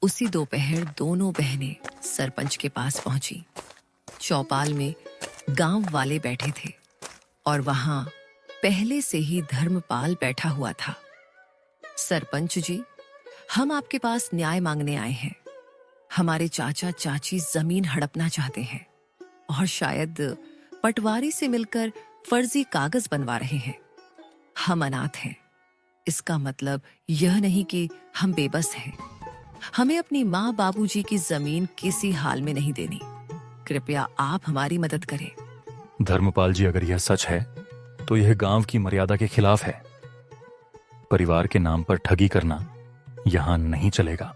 उसी दोपहर दोनों बहनें सरपंच के पास पहुंची। चौपाल में गांव वाले बैठे थे और वहां पहले से ही धर्मपाल बैठा हुआ था। सरपंच जी, हम आपके पास न्याय मांगने आए हैं। हमारे चाचा चाची जमीन हड़पना चाहते हैं और शायद पटवारी से मिलकर फर्जी कागज बनवा रहे हैं। हम अनाथ हैं, इसका मतलब यह नहीं कि हम बेबस हैं। हमें अपनी माँ बाबूजी की जमीन किसी हाल में नहीं देनी। कृपया आप हमारी मदद करें। धर्मपाल जी, अगर यह सच है तो यह गांव की मर्यादा के खिलाफ है। परिवार के नाम पर ठगी करना यहां नहीं चलेगा।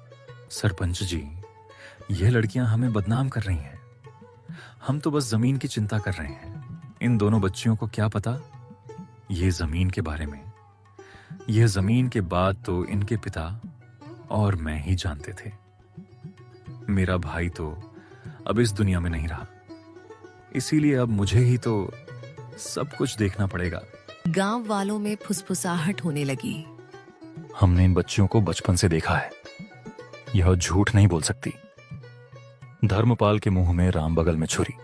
सरपंच जी, यह लड़कियां हमें बदनाम कर रही हैं। हम तो बस जमीन की चिंता कर रहे हैं। इन दोनों बच्चियों को क्या पता ये जमीन के बारे में। यह जमीन के बाद तो इनके पिता और मैं ही जानते थे। मेरा भाई तो अब इस दुनिया में नहीं रहा, इसीलिए अब मुझे ही तो सब कुछ देखना पड़ेगा। गांव वालों में फुसफुसाहट होने लगी। हमने इन बच्चियों को बचपन से देखा है, यह झूठ नहीं बोल सकती। धर्मपाल के मुंह में राम बगल में छुरी।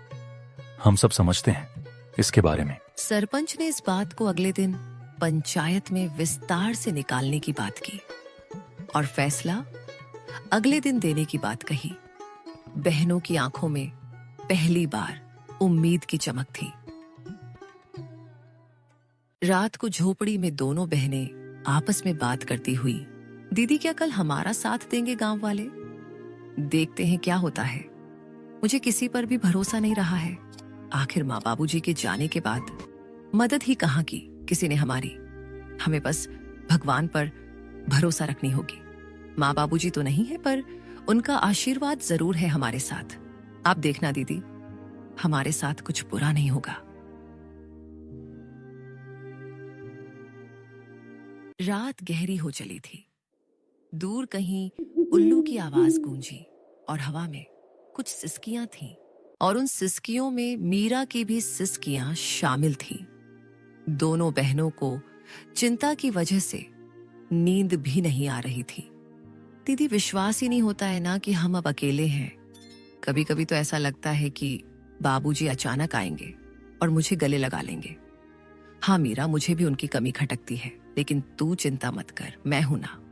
हम सब समझते हैं इसके बारे में। सरपंच ने इस बात को अगले दिन पंचायत में विस्तार से निकालने की बात की और फैसला अगले दिन देने की बात कही। बहनों की आंखों में पहली बार उम्मीद की चमक थी। रात को झोपड़ी में दोनों बहनें आपस में बात करती हुई, दीदी क्या कल हमारा साथ देंगे गांव वाले? देखते हैं क्या होता है। मुझे किसी पर भी भरोसा नहीं रहा है। आखिर माँ बाबूजी के जाने के बाद मदद ही कहाँ की किसी ने हमारी। हमें बस भगवान पर भरोसा रखनी होगी। माँ बाबूजी तो नहीं है, पर उनका आशीर्वाद जरूर है हमारे साथ। आप देखना दीदी, हमारे साथ कुछ बुरा नहीं होगा। रात गहरी हो चली थी। दूर कहीं उल्लू की आवाज गूंजी और हवा में कुछ सिसकियां थीं, और उन सिसकियों में मीरा की भी सिसकियां शामिल थीं। दोनों बहनों को चिंता की वजह से नींद भी नहीं आ रही थी। दीदी, विश्वास ही नहीं होता है ना कि हम अब अकेले हैं। कभी कभी तो ऐसा लगता है कि बाबूजी अचानक आएंगे और मुझे गले लगा लेंगे। हाँ मीरा, मुझे भी उनकी कमी खटकती है, लेकिन तू चिंता मत कर, मैं हूं ना।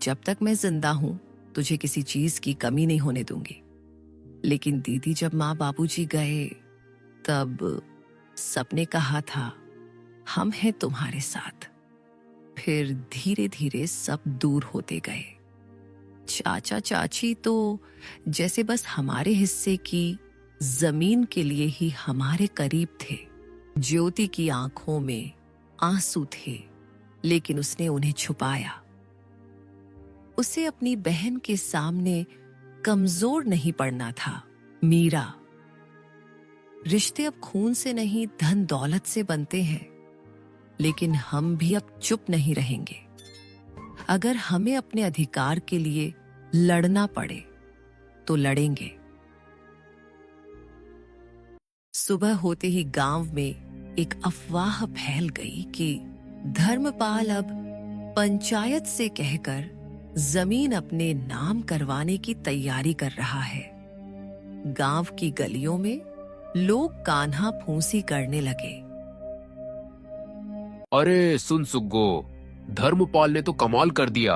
जब तक मैं जिंदा हूं तुझे किसी चीज की कमी नहीं होने दूंगी। लेकिन दीदी, जब माँ बाबूजी गए तब सबने कहा था हम हैं तुम्हारे साथ। फिर धीरे धीरे सब दूर होते गए। चाचा चाची तो जैसे बस हमारे हिस्से की जमीन के लिए ही हमारे करीब थे। ज्योति की आंखों में आंसू थे, लेकिन उसने उन्हें छुपाया। उसे अपनी बहन के सामने कमजोर नहीं पड़ना था। मीरा, रिश्ते अब खून से नहीं धन दौलत से बनते हैं, लेकिन हम भी अब चुप नहीं रहेंगे। अगर हमें अपने अधिकार के लिए लड़ना पड़े तो लड़ेंगे। सुबह होते ही गांव में एक अफवाह फैल गई कि धर्मपाल अब पंचायत से कहकर जमीन अपने नाम करवाने की तैयारी कर रहा है। गांव की गलियों में लोग कान्हा फूंसी करने लगे। अरे सुन सुग्गो, धर्मपाल ने तो कमाल कर दिया।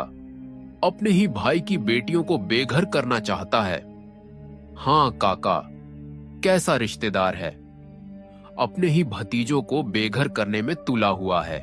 अपने ही भाई की बेटियों को बेघर करना चाहता है। हाँ काका, कैसा रिश्तेदार है। अपने ही भतीजों को बेघर करने में तुला हुआ है।